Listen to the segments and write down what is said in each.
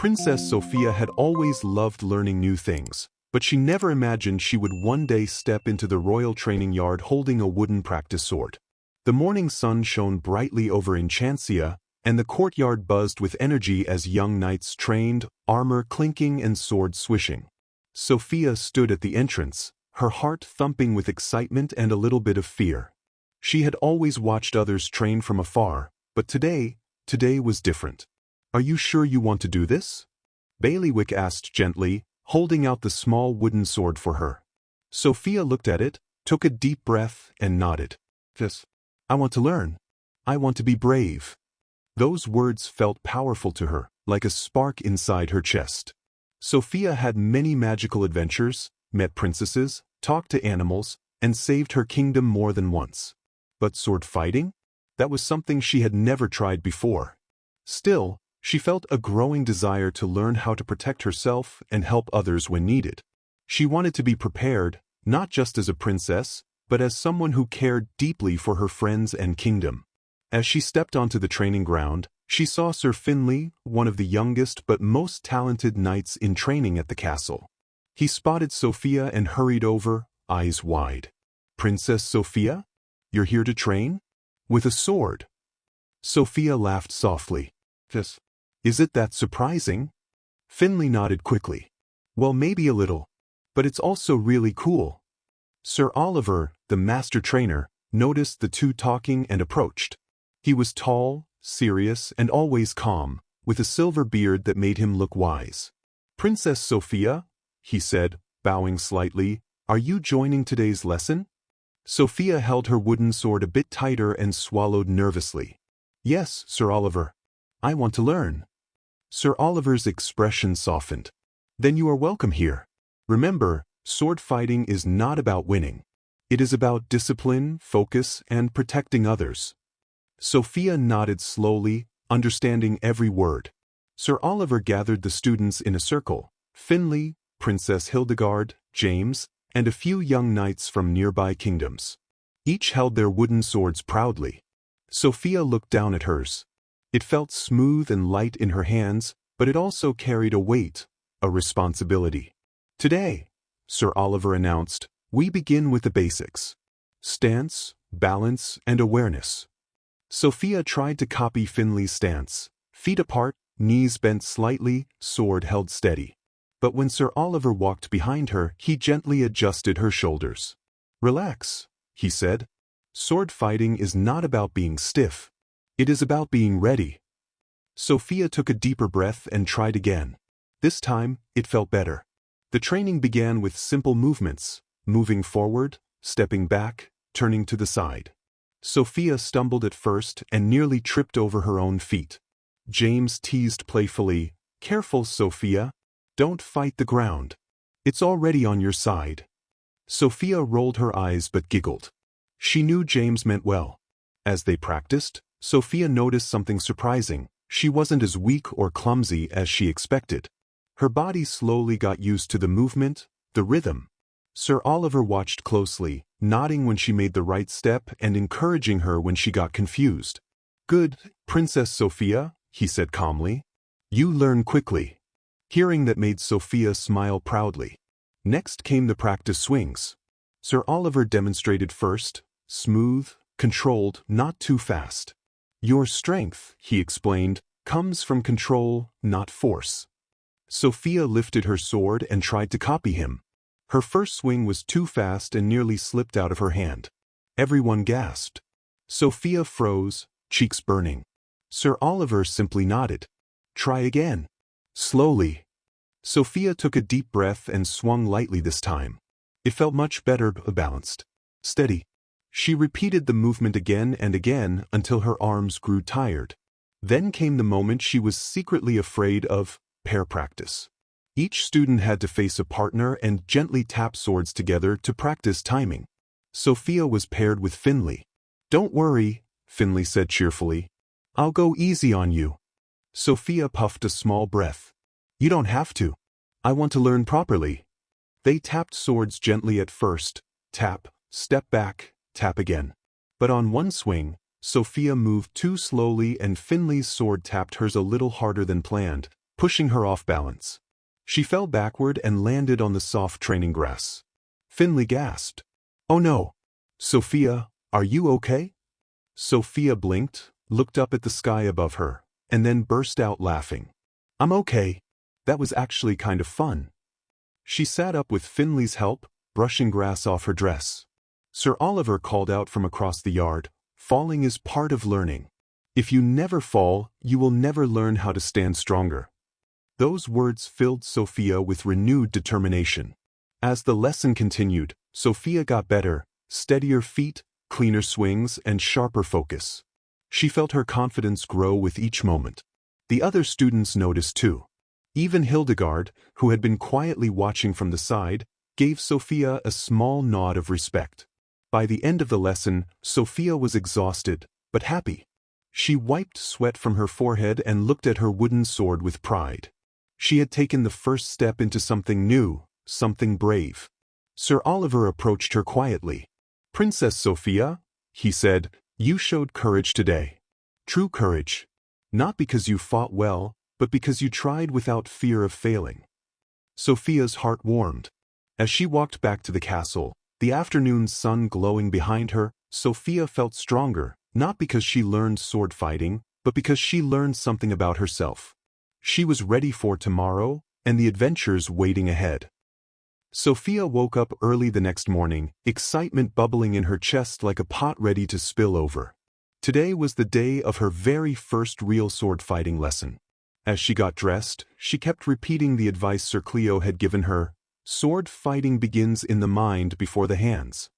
Princess Sofia had always loved learning new things, but she never imagined she would one day step into the royal training yard holding a wooden practice sword. The morning sun shone brightly over Enchancia, and the courtyard buzzed with energy as young knights trained, armor clinking and swords swishing. Sofia stood at the entrance, her heart thumping with excitement and a little bit of fear. She had always watched others train from afar, but today was different. "Are you sure you want to do this?" Bailiwick asked gently, holding out the small wooden sword for her. Sofia looked at it, took a deep breath, and nodded. "Yes, I want to learn. I want to be brave." Those words felt powerful to her, like a spark inside her chest. Sofia had many magical adventures, met princesses, talked to animals, and saved her kingdom more than once. But sword fighting? That was something she had never tried before. Still, she felt a growing desire to learn how to protect herself and help others when needed. She wanted to be prepared, not just as a princess, but as someone who cared deeply for her friends and kingdom. As she stepped onto the training ground, she saw Sir Finley, one of the youngest but most talented knights in training at the castle. He spotted Sofia and hurried over, eyes wide. "Princess Sofia? You're here to train? With a sword?" Sofia laughed softly. "Yes. Is it that surprising?" Finley nodded quickly. "Well, maybe a little. But it's also really cool." Sir Oliver, the master trainer, noticed the two talking and approached. He was tall, serious, and always calm, with a silver beard that made him look wise. "Princess Sofia," he said, bowing slightly, "are you joining today's lesson?" Sofia held her wooden sword a bit tighter and swallowed nervously. "Yes, Sir Oliver. I want to learn." Sir Oliver's expression softened. "Then you are welcome here. Remember, sword fighting is not about winning. It is about discipline, focus, and protecting others." Sofia nodded slowly, understanding every word. Sir Oliver gathered the students in a circle: Finley, Princess Hildegard, James, and a few young knights from nearby kingdoms. Each held their wooden swords proudly. Sofia looked down at hers. It felt smooth and light in her hands, but it also carried a weight, a responsibility. "Today," Sir Oliver announced, "we begin with the basics: stance, balance, and awareness." Sofia tried to copy Finley's stance: feet apart, knees bent slightly, sword held steady. But when Sir Oliver walked behind her, he gently adjusted her shoulders. "Relax," he said. "Sword fighting is not about being stiff. It is about being ready." Sofia took a deeper breath and tried again. This time, it felt better. The training began with simple movements: moving forward, stepping back, turning to the side. Sofia stumbled at first and nearly tripped over her own feet. James teased playfully, "Careful, Sofia. Don't fight the ground. It's already on your side." Sofia rolled her eyes but giggled. She knew James meant well. As they practiced, Sofia noticed something surprising: she wasn't as weak or clumsy as she expected. Her body slowly got used to the movement, the rhythm. Sir Oliver watched closely, nodding when she made the right step and encouraging her when she got confused. "Good, Princess Sofia," he said calmly. "You learn quickly." Hearing that made Sofia smile proudly. Next came the practice swings. Sir Oliver demonstrated first: smooth, controlled, not too fast. "Your strength," he explained, "comes from control, not force." Sofia lifted her sword and tried to copy him. Her first swing was too fast and nearly slipped out of her hand. Everyone gasped. Sofia froze, cheeks burning. Sir Oliver simply nodded. "Try again." Slowly. Sofia took a deep breath and swung lightly this time. It felt much better, balanced. Steady. She repeated the movement again and again until her arms grew tired. Then came the moment she was secretly afraid of: pair practice. Each student had to face a partner and gently tap swords together to practice timing. Sofia was paired with Finley. "Don't worry," Finley said cheerfully. "I'll go easy on you." Sofia puffed a small breath. "You don't have to. I want to learn properly." They tapped swords gently at first: tap, step back, tap again. But on one swing, Sofia moved too slowly and Finley's sword tapped hers a little harder than planned, pushing her off balance. She fell backward and landed on the soft training grass. Finley gasped. "Oh no! Sofia, are you okay?" Sofia blinked, looked up at the sky above her, and then burst out laughing. "I'm okay. That was actually kind of fun." She sat up with Finley's help, brushing grass off her dress. Sir Oliver called out from across the yard, "Falling is part of learning. If you never fall, you will never learn how to stand stronger." Those words filled Sofia with renewed determination. As the lesson continued, Sofia got better, steadier feet, cleaner swings, and sharper focus. She felt her confidence grow with each moment. The other students noticed too. Even Hildegard, who had been quietly watching from the side, gave Sofia a small nod of respect. By the end of the lesson, Sofia was exhausted, but happy. She wiped sweat from her forehead and looked at her wooden sword with pride. She had taken the first step into something new, something brave. Sir Oliver approached her quietly. "Princess Sofia," he said, "you showed courage today. True courage. Not because you fought well, but because you tried without fear of failing." Sofia's heart warmed. As she walked back to the castle, the afternoon sun glowing behind her, Sofia felt stronger, not because she learned sword fighting, but because she learned something about herself. She was ready for tomorrow and the adventures waiting ahead. Sofia woke up early the next morning, excitement bubbling in her chest like a pot ready to spill over. Today was the day of her very first real sword fighting lesson. As she got dressed, she kept repeating the advice Sir Cleo had given her: sword fighting begins in the mind before the hands.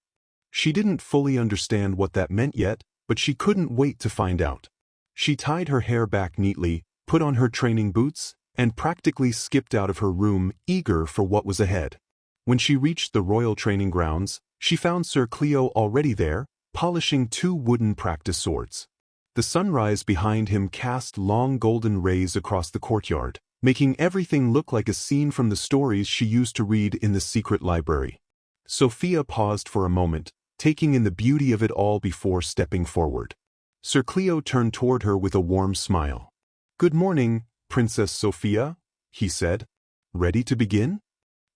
She didn't fully understand what that meant yet, but she couldn't wait to find out. She tied her hair back neatly, put on her training boots, and practically skipped out of her room, eager for what was ahead. When she reached the royal training grounds, she found Sir Cleo already there, polishing 2 wooden practice swords. The sunrise behind him cast long golden rays across the courtyard, making everything look like a scene from the stories she used to read in the secret library. Sofia paused for a moment, taking in the beauty of it all before stepping forward. Sir Cleo turned toward her with a warm smile. "Good morning, Princess Sofia," he said. "Ready to begin?"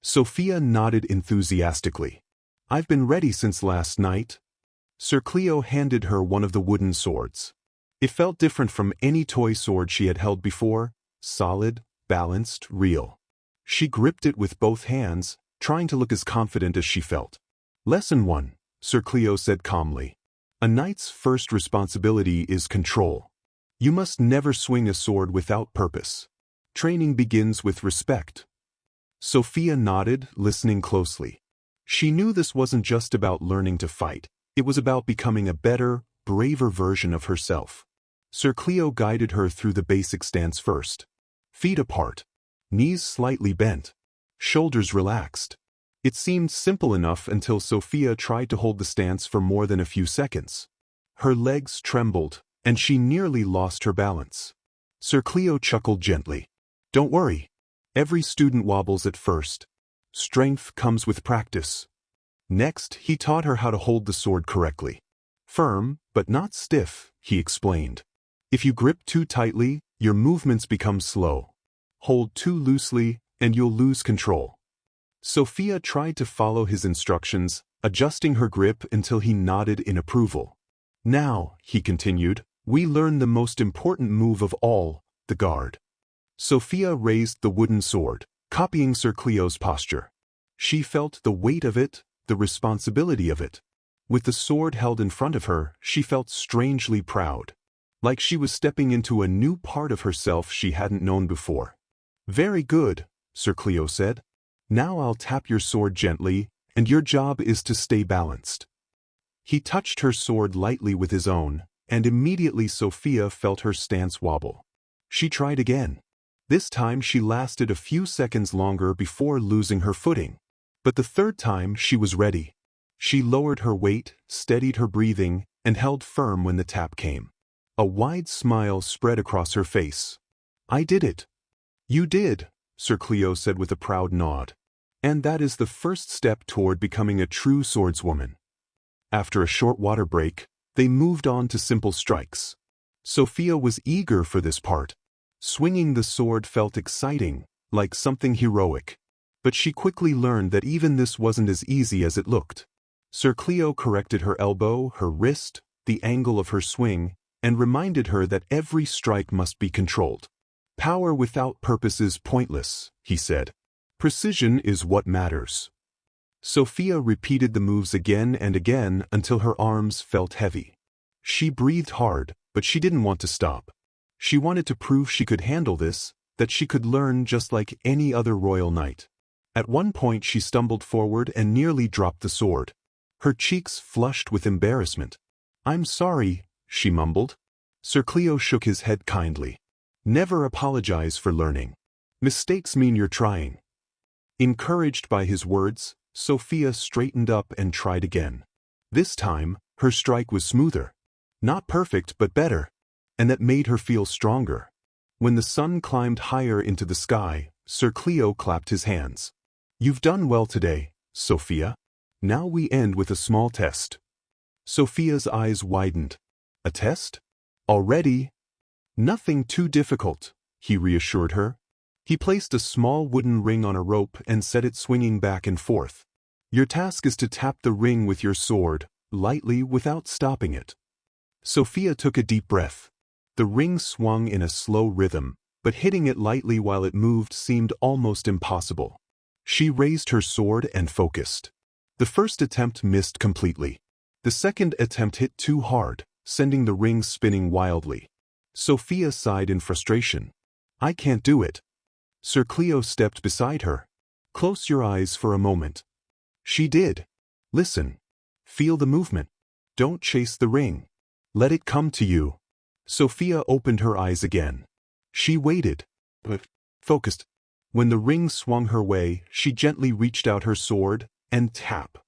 Sofia nodded enthusiastically. "I've been ready since last night." Sir Cleo handed her one of the wooden swords. It felt different from any toy sword she had held before, solid, balanced, real. She gripped it with both hands, trying to look as confident as she felt. "Lesson 1, Sir Cleo said calmly. "A knight's first responsibility is control. You must never swing a sword without purpose. Training begins with respect." Sofia nodded, listening closely. She knew this wasn't just about learning to fight. It was about becoming a better, braver version of herself. Sir Cleo guided her through the basic stance first. Feet apart, knees slightly bent, shoulders relaxed. It seemed simple enough until Sofia tried to hold the stance for more than a few seconds. Her legs trembled, and she nearly lost her balance. Sir Cleo chuckled gently. "Don't worry. Every student wobbles at first. Strength comes with practice." Next, he taught her how to hold the sword correctly. "Firm, but not stiff," he explained. "If you grip too tightly, your movements become slow. Hold too loosely, and you'll lose control." Sofia tried to follow his instructions, adjusting her grip until he nodded in approval. "Now," he continued, "we learn the most important move of all, the guard." Sofia raised the wooden sword, copying Sir Cleo's posture. She felt the weight of it, the responsibility of it. With the sword held in front of her, she felt strangely proud. Like she was stepping into a new part of herself she hadn't known before. "Very good," Sir Cleo said. "Now I'll tap your sword gently, and your job is to stay balanced." He touched her sword lightly with his own, and immediately Sofia felt her stance wobble. She tried again. This time she lasted a few seconds longer before losing her footing. But the third time she was ready. She lowered her weight, steadied her breathing, and held firm when the tap came. A wide smile spread across her face. "I did it." "You did," Sir Cleo said with a proud nod. "And that is the first step toward becoming a true swordswoman." After a short water break, they moved on to simple strikes. Sofia was eager for this part. Swinging the sword felt exciting, like something heroic. But she quickly learned that even this wasn't as easy as it looked. Sir Cleo corrected her elbow, her wrist, the angle of her swing, and reminded her that every strike must be controlled. Power without purpose is pointless, he said. Precision is what matters. Sofia repeated the moves again and again until her arms felt heavy. She breathed hard, but she didn't want to stop. She wanted to prove she could handle this, that she could learn just like any other royal knight. At one point she stumbled forward and nearly dropped the sword. Her cheeks flushed with embarrassment. "I'm sorry," she mumbled. Sir Cleo shook his head kindly. "Never apologize for learning. Mistakes mean you're trying." Encouraged by his words, Sofia straightened up and tried again. This time, her strike was smoother. Not perfect, but better. And that made her feel stronger. When the sun climbed higher into the sky, Sir Cleo clapped his hands. "You've done well today, Sofia. Now we end with a small test." Sofia's eyes widened. "A test? Already?" "Nothing too difficult," he reassured her. He placed a small wooden ring on a rope and set it swinging back and forth. "Your task is to tap the ring with your sword, lightly without stopping it." Sofia took a deep breath. The ring swung in a slow rhythm, but hitting it lightly while it moved seemed almost impossible. She raised her sword and focused. The first attempt missed completely. The second attempt hit too hard, sending the ring spinning wildly. Sofia sighed in frustration. "I can't do it." Sir Cleo stepped beside her. "Close your eyes for a moment." She did. "Listen. Feel the movement. Don't chase the ring. Let it come to you." Sofia opened her eyes again. She waited, but focused. When the ring swung her way, she gently reached out her sword, and tap.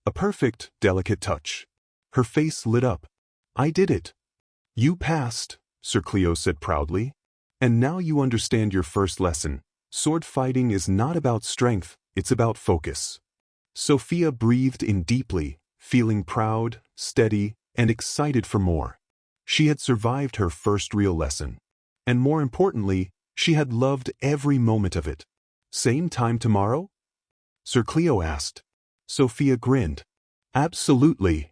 A perfect, delicate touch. Her face lit up. "I did it." "You passed," Sir Cleo said proudly. "And now you understand your first lesson. Sword fighting is not about strength, it's about focus." Sofia breathed in deeply, feeling proud, steady, and excited for more. She had survived her first real lesson. And more importantly, she had loved every moment of it. "Same time tomorrow?" Sir Cleo asked. Sofia grinned. "Absolutely."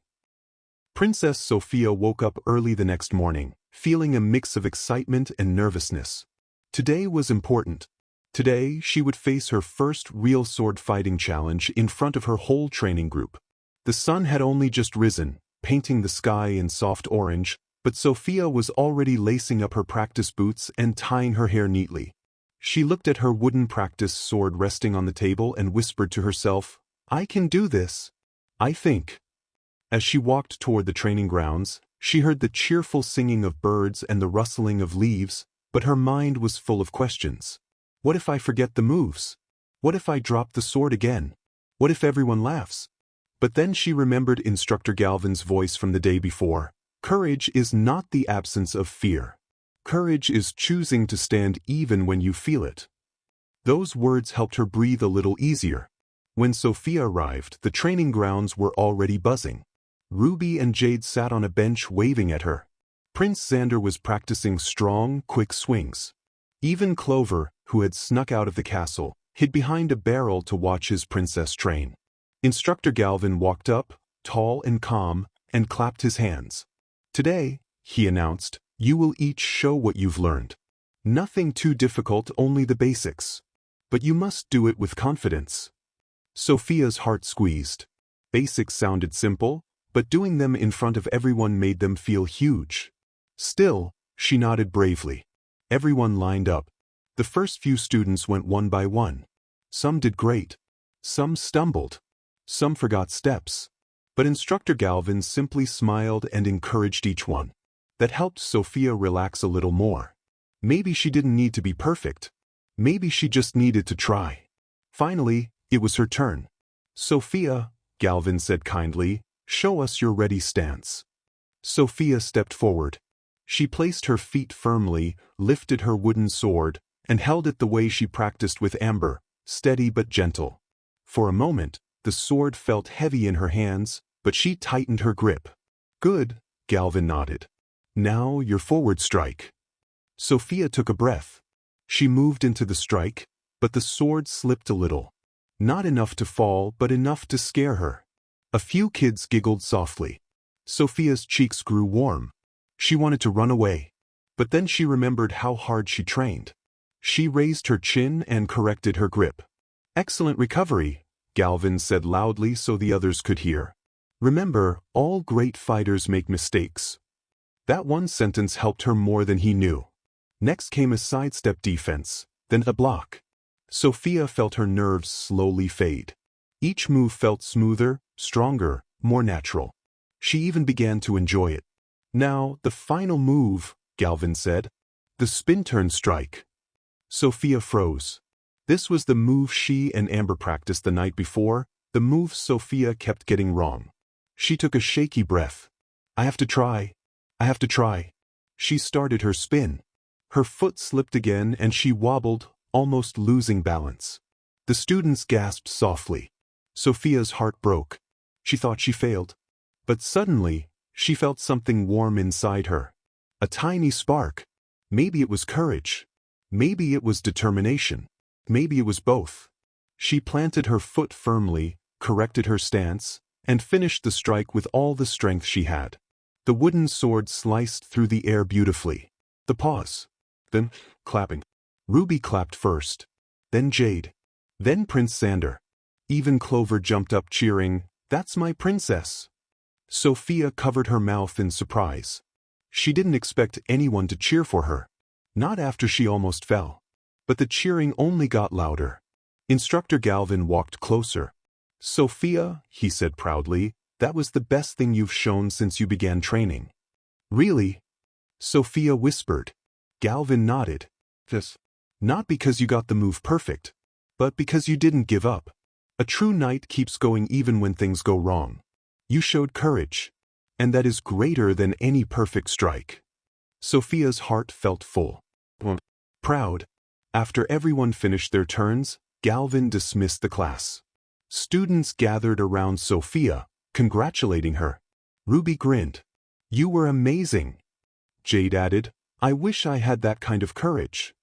Princess Sofia woke up early the next morning, feeling a mix of excitement and nervousness. Today was important. Today, she would face her first real sword fighting challenge in front of her whole training group. The sun had only just risen, painting the sky in soft orange, but Sofia was already lacing up her practice boots and tying her hair neatly. She looked at her wooden practice sword resting on the table and whispered to herself, "I can do this, I think." As she walked toward the training grounds, she heard the cheerful singing of birds and the rustling of leaves, but her mind was full of questions. What if I forget the moves? What if I drop the sword again? What if everyone laughs? But then she remembered Instructor Galvin's voice from the day before. Courage is not the absence of fear. Courage is choosing to stand even when you feel it. Those words helped her breathe a little easier. When Sofia arrived, the training grounds were already buzzing. Ruby and Jade sat on a bench waving at her. Prince Xander was practicing strong, quick swings. Even Clover, who had snuck out of the castle, hid behind a barrel to watch his princess train. Instructor Galvin walked up, tall and calm, and clapped his hands. "Today," he announced, "you will each show what you've learned. Nothing too difficult, only the basics. But you must do it with confidence." Sofia's heart squeezed. Basics sounded simple, but doing them in front of everyone made them feel huge. Still, she nodded bravely. Everyone lined up. The first few students went one by one. Some did great. Some stumbled. Some forgot steps. But Instructor Galvin simply smiled and encouraged each one. That helped Sofia relax a little more. Maybe she didn't need to be perfect. Maybe she just needed to try. Finally, it was her turn. "Sofia," Galvin said kindly, "show us your ready stance." Sofia stepped forward. She placed her feet firmly, lifted her wooden sword, and held it the way she practiced with Amber, steady but gentle. For a moment, the sword felt heavy in her hands, but she tightened her grip. "Good," Galvin nodded. "Now your forward strike." Sofia took a breath. She moved into the strike, but the sword slipped a little. Not enough to fall, but enough to scare her. A few kids giggled softly. Sofia's cheeks grew warm. She wanted to run away. But then she remembered how hard she trained. She raised her chin and corrected her grip. "Excellent recovery," Galvin said loudly so the others could hear. "Remember, all great fighters make mistakes." That one sentence helped her more than he knew. Next came a sidestep defense, then a block. Sofia felt her nerves slowly fade. Each move felt smoother, stronger, more natural. She even began to enjoy it. "Now, the final move," Galvin said. "The spin-turn strike." Sofia froze. This was the move she and Amber practiced the night before, the move Sofia kept getting wrong. She took a shaky breath. "I have to try. I have to try." She started her spin. Her foot slipped again and she wobbled, almost losing balance. The students gasped softly. Sofia's heart broke. She thought she failed. But suddenly, she felt something warm inside her. A tiny spark. Maybe it was courage. Maybe it was determination. Maybe it was both. She planted her foot firmly, corrected her stance, and finished the strike with all the strength she had. The wooden sword sliced through the air beautifully. The pause. Then, clapping. Ruby clapped first. Then Jade. Then Prince Xander. Even Clover jumped up cheering, "That's my princess." Sofia covered her mouth in surprise. She didn't expect anyone to cheer for her. Not after she almost fell. But the cheering only got louder. Instructor Galvin walked closer. "Sofia," he said proudly, "that was the best thing you've shown since you began training." "Really?" Sofia whispered. Galvin nodded. "This. Not because you got the move perfect, but because you didn't give up. A true knight keeps going even when things go wrong. You showed courage. And that is greater than any perfect strike." Sofia's heart felt full. Proud. After everyone finished their turns, Galvin dismissed the class. Students gathered around Sofia, congratulating her. Ruby grinned. "You were amazing." Jade added, "I wish I had that kind of courage."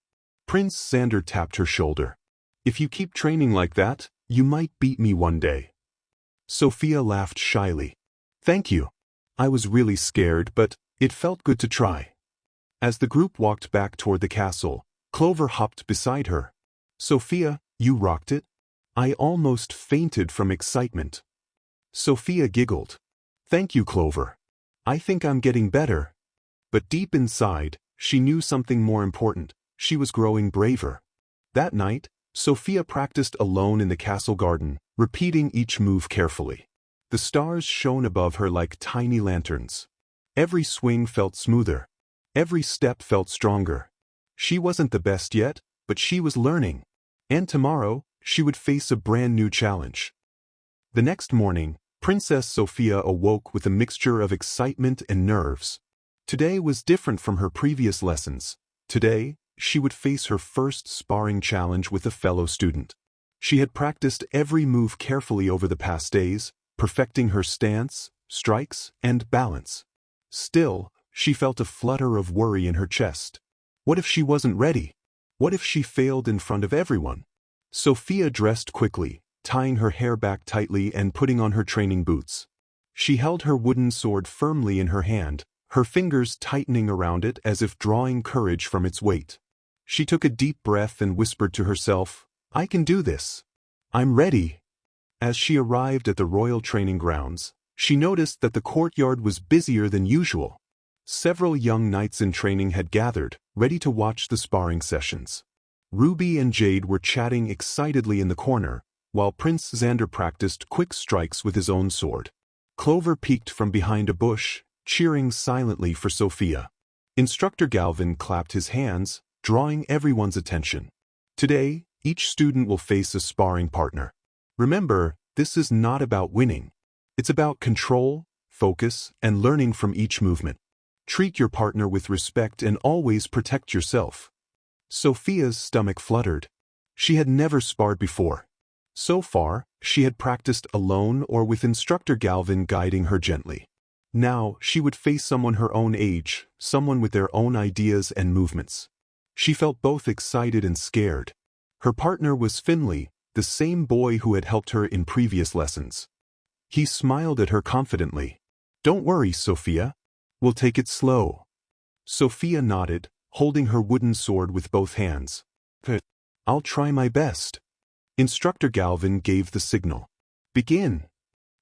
Prince Xander tapped her shoulder. "If you keep training like that, you might beat me one day." Sofia laughed shyly. "Thank you. I was really scared, but it felt good to try." As the group walked back toward the castle, Clover hopped beside her. "Sofia, you rocked it." "I almost fainted from excitement." Sofia giggled. "Thank you, Clover. I think I'm getting better." But deep inside, she knew something more important. She was growing braver. That night, Sofia practiced alone in the castle garden, repeating each move carefully. The stars shone above her like tiny lanterns. Every swing felt smoother. Every step felt stronger. She wasn't the best yet, but she was learning. And tomorrow, she would face a brand new challenge. The next morning, Princess Sofia awoke with a mixture of excitement and nerves. Today was different from her previous lessons. Today, she would face her first sparring challenge with a fellow student. She had practiced every move carefully over the past days, perfecting her stance, strikes, and balance. Still, she felt a flutter of worry in her chest. What if she wasn't ready? What if she failed in front of everyone? Sofia dressed quickly, tying her hair back tightly and putting on her training boots. She held her wooden sword firmly in her hand, her fingers tightening around it as if drawing courage from its weight. She took a deep breath and whispered to herself, "I can do this. I'm ready." As she arrived at the royal training grounds, she noticed that the courtyard was busier than usual. Several young knights in training had gathered, ready to watch the sparring sessions. Ruby and Jade were chatting excitedly in the corner, while Prince Xander practiced quick strikes with his own sword. Clover peeked from behind a bush, cheering silently for Sofia. Instructor Galvin clapped his hands, drawing everyone's attention. Today, each student will face a sparring partner. Remember, this is not about winning. It's about control, focus, and learning from each movement. Treat your partner with respect and always protect yourself. Sofia's stomach fluttered. She had never sparred before. So far, she had practiced alone or with Instructor Galvin guiding her gently. Now, she would face someone her own age, someone with their own ideas and movements. She felt both excited and scared. Her partner was Finley, the same boy who had helped her in previous lessons. He smiled at her confidently. "Don't worry, Sofia. We'll take it slow." Sofia nodded, holding her wooden sword with both hands. "I'll try my best." Instructor Galvin gave the signal. "Begin."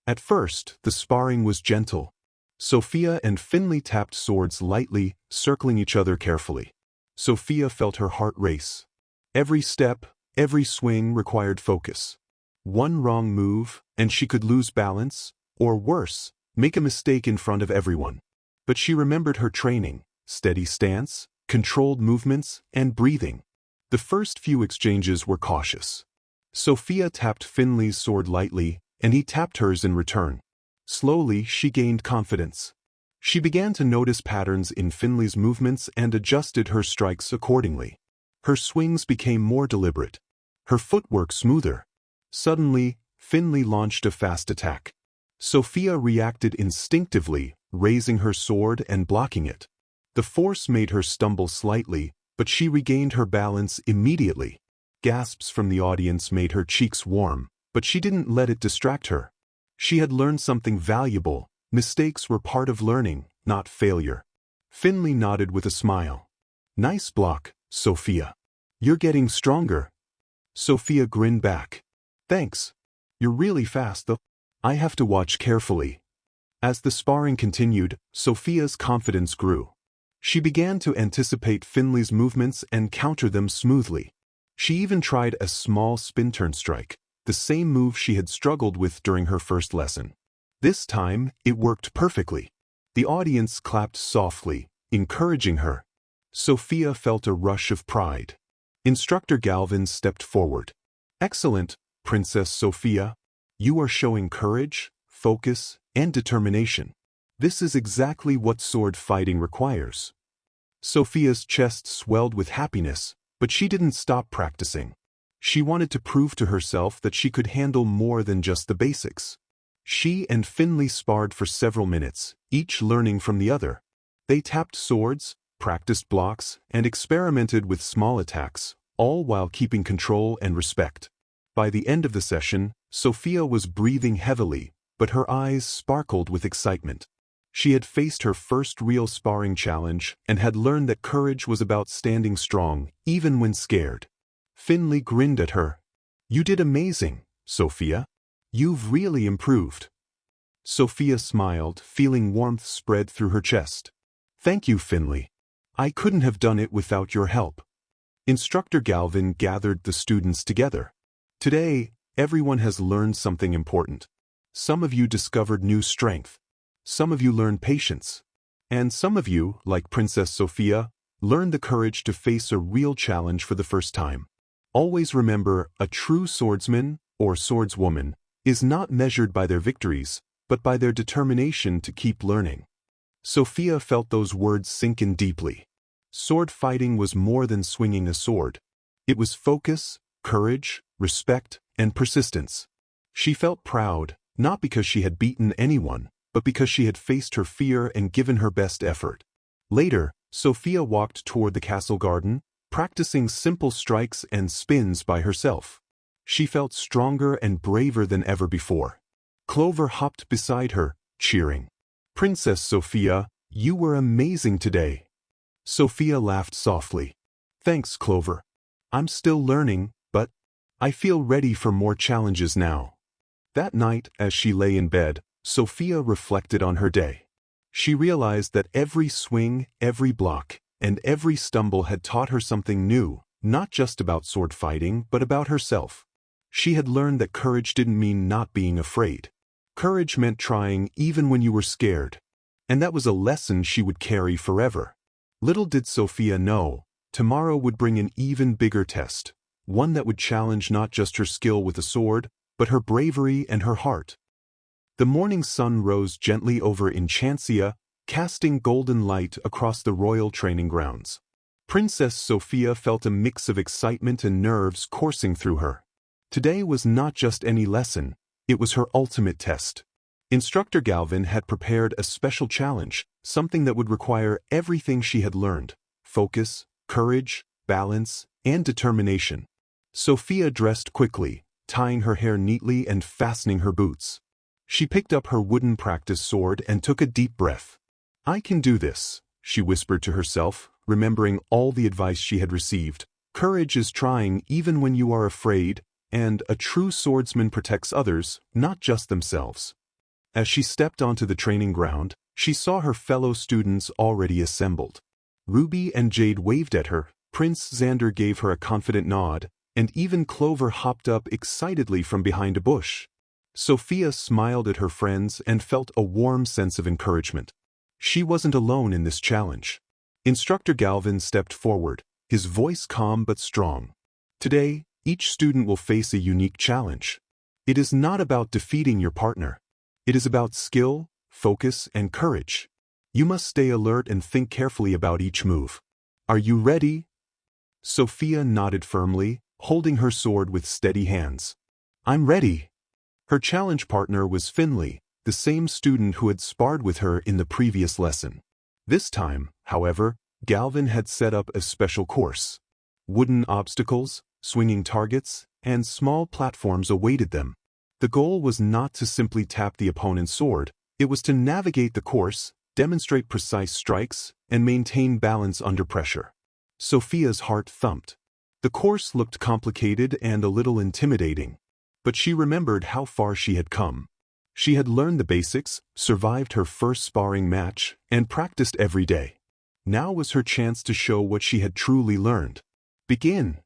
At first, the sparring was gentle. Sofia and Finley tapped swords lightly, circling each other carefully. Sofia felt her heart race. Every step, every swing required focus. One wrong move, and she could lose balance, or worse, make a mistake in front of everyone. But she remembered her training: steady stance, controlled movements, and breathing. The first few exchanges were cautious. Sofia tapped Finley's sword lightly, and he tapped hers in return. Slowly, she gained confidence. She began to notice patterns in Finley's movements and adjusted her strikes accordingly. Her swings became more deliberate. Her footwork smoother. Suddenly, Finley launched a fast attack. Sofia reacted instinctively, raising her sword and blocking it. The force made her stumble slightly, but she regained her balance immediately. Gasps from the audience made her cheeks warm, but she didn't let it distract her. She had learned something valuable. Mistakes were part of learning, not failure. Finley nodded with a smile. "Nice block, Sofia. You're getting stronger." Sofia grinned back. "Thanks. You're really fast, though. I have to watch carefully." As the sparring continued, Sofia's confidence grew. She began to anticipate Finley's movements and counter them smoothly. She even tried a small spin-turn strike, the same move she had struggled with during her first lesson. This time, it worked perfectly. The audience clapped softly, encouraging her. Sofia felt a rush of pride. Instructor Galvin stepped forward. "Excellent, Princess Sofia. You are showing courage, focus, and determination. This is exactly what sword fighting requires." Sofia's chest swelled with happiness, but she didn't stop practicing. She wanted to prove to herself that she could handle more than just the basics. She and Finley sparred for several minutes, each learning from the other. They tapped swords, practiced blocks, and experimented with small attacks, all while keeping control and respect. By the end of the session, Sofia was breathing heavily, but her eyes sparkled with excitement. She had faced her first real sparring challenge and had learned that courage was about standing strong, even when scared. Finley grinned at her. "You did amazing, Sofia. You've really improved." Sofia smiled, feeling warmth spread through her chest. "Thank you, Finley. I couldn't have done it without your help." Instructor Galvin gathered the students together. "Today, everyone has learned something important. Some of you discovered new strength. Some of you learned patience. And some of you, like Princess Sofia, learned the courage to face a real challenge for the first time. Always remember, a true swordsman, or swordswoman, is not measured by their victories, but by their determination to keep learning." Sofia felt those words sink in deeply. Sword fighting was more than swinging a sword. It was focus, courage, respect, and persistence. She felt proud, not because she had beaten anyone, but because she had faced her fear and given her best effort. Later, Sofia walked toward the castle garden, practicing simple strikes and spins by herself. She felt stronger and braver than ever before. Clover hopped beside her, cheering. "Princess Sofia, you were amazing today." Sofia laughed softly. "Thanks, Clover. I'm still learning, but I feel ready for more challenges now." That night, as she lay in bed, Sofia reflected on her day. She realized that every swing, every block, and every stumble had taught her something new, not just about sword fighting, but about herself. She had learned that courage didn't mean not being afraid. Courage meant trying even when you were scared. And that was a lesson she would carry forever. Little did Sofia know, tomorrow would bring an even bigger test, one that would challenge not just her skill with a sword, but her bravery and her heart. The morning sun rose gently over Enchancia, casting golden light across the royal training grounds. Princess Sofia felt a mix of excitement and nerves coursing through her. Today was not just any lesson, it was her ultimate test. Instructor Galvin had prepared a special challenge, something that would require everything she had learned: focus, courage, balance, and determination. Sofia dressed quickly, tying her hair neatly and fastening her boots. She picked up her wooden practice sword and took a deep breath. "I can do this," she whispered to herself, remembering all the advice she had received. Courage is trying even when you are afraid, and a true swordsman protects others, not just themselves. As she stepped onto the training ground, she saw her fellow students already assembled. Ruby and Jade waved at her, Prince Xander gave her a confident nod, and even Clover hopped up excitedly from behind a bush. Sofia smiled at her friends and felt a warm sense of encouragement. She wasn't alone in this challenge. Instructor Galvin stepped forward, his voice calm but strong. "Today, each student will face a unique challenge. It is not about defeating your partner. It is about skill, focus, and courage. You must stay alert and think carefully about each move. Are you ready?" Sofia nodded firmly, holding her sword with steady hands. "I'm ready." Her challenge partner was Finley, the same student who had sparred with her in the previous lesson. This time, however, Galvin had set up a special course. Wooden obstacles, swinging targets, and small platforms awaited them. The goal was not to simply tap the opponent's sword, it was to navigate the course, demonstrate precise strikes, and maintain balance under pressure. Sofia's heart thumped. The course looked complicated and a little intimidating, but she remembered how far she had come. She had learned the basics, survived her first sparring match, and practiced every day. Now was her chance to show what she had truly learned. "Begin!"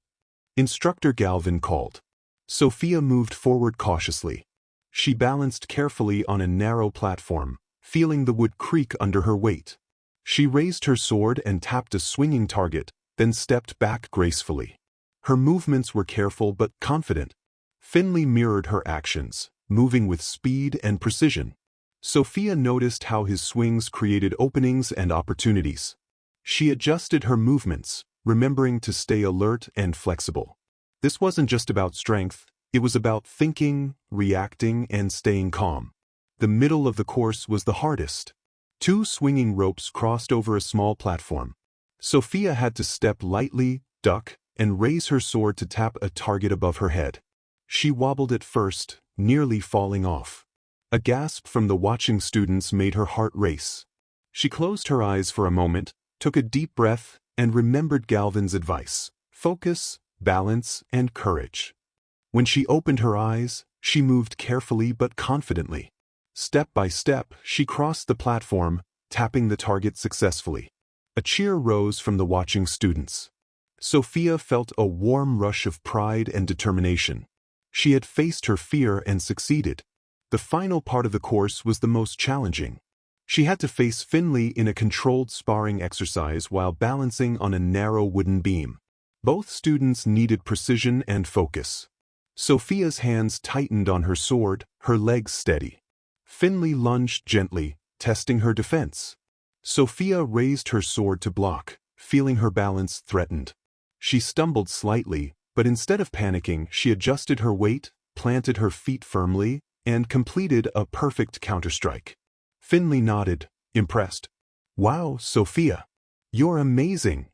Instructor Galvin called. Sofia moved forward cautiously. She balanced carefully on a narrow platform, feeling the wood creak under her weight. She raised her sword and tapped a swinging target, then stepped back gracefully. Her movements were careful but confident. Finley mirrored her actions, moving with speed and precision. Sofia noticed how his swings created openings and opportunities. She adjusted her movements, remembering to stay alert and flexible. This wasn't just about strength, it was about thinking, reacting, and staying calm. The middle of the course was the hardest. 2 swinging ropes crossed over a small platform. Sofia had to step lightly, duck, and raise her sword to tap a target above her head. She wobbled at first, nearly falling off. A gasp from the watching students made her heart race. She closed her eyes for a moment, took a deep breath, and remembered Galvin's advice: focus, balance, and courage. When she opened her eyes, she moved carefully but confidently. Step by step, she crossed the platform, tapping the target successfully. A cheer rose from the watching students. Sofia felt a warm rush of pride and determination. She had faced her fear and succeeded. The final part of the course was the most challenging. She had to face Finley in a controlled sparring exercise while balancing on a narrow wooden beam. Both students needed precision and focus. Sofia's hands tightened on her sword, her legs steady. Finley lunged gently, testing her defense. Sofia raised her sword to block, feeling her balance threatened. She stumbled slightly, but instead of panicking, she adjusted her weight, planted her feet firmly, and completed a perfect counterstrike. Finley nodded, impressed. "Wow, Sofia! You're amazing!"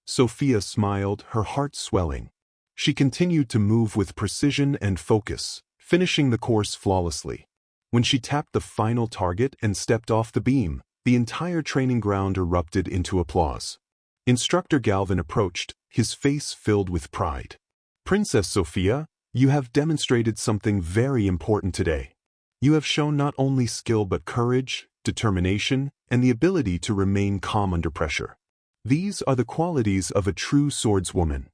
Sofia smiled, her heart swelling. She continued to move with precision and focus, finishing the course flawlessly. When she tapped the final target and stepped off the beam, the entire training ground erupted into applause. Instructor Galvin approached, his face filled with pride. "Princess Sofia, you have demonstrated something very important today. You have shown not only skill but courage, determination, and the ability to remain calm under pressure. These are the qualities of a true swordswoman."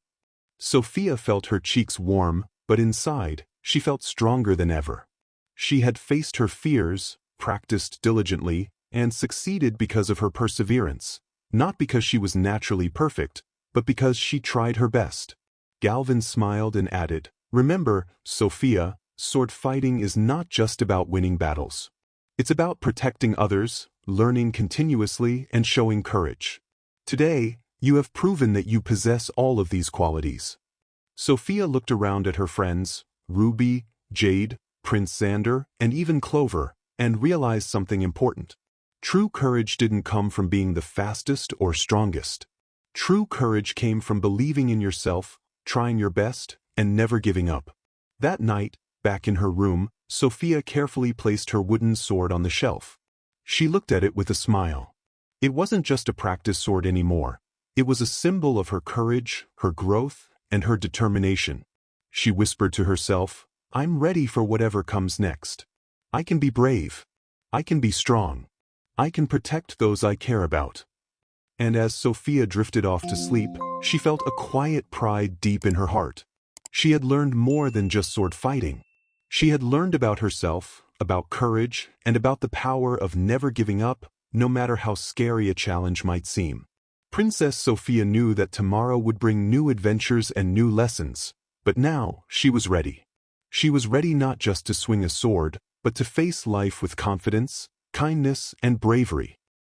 Sofia felt her cheeks warm, but inside, she felt stronger than ever. She had faced her fears, practiced diligently, and succeeded because of her perseverance, not because she was naturally perfect, but because she tried her best. Galvin smiled and added, "Remember, Sofia, sword fighting is not just about winning battles. It's about protecting others, learning continuously, and showing courage. Today, you have proven that you possess all of these qualities." Sofia looked around at her friends, Ruby, Jade, Prince Xander, and even Clover, and realized something important. True courage didn't come from being the fastest or strongest. True courage came from believing in yourself, trying your best, and never giving up. That night, back in her room, Sofia carefully placed her wooden sword on the shelf. She looked at it with a smile. It wasn't just a practice sword anymore. It was a symbol of her courage, her growth, and her determination. She whispered to herself, "I'm ready for whatever comes next. I can be brave. I can be strong. I can protect those I care about." And as Sofia drifted off to sleep, she felt a quiet pride deep in her heart. She had learned more than just sword fighting. She had learned about herself, about courage, and about the power of never giving up, no matter how scary a challenge might seem. Princess Sofia knew that tomorrow would bring new adventures and new lessons, but now she was ready. She was ready not just to swing a sword, but to face life with confidence, kindness, and bravery.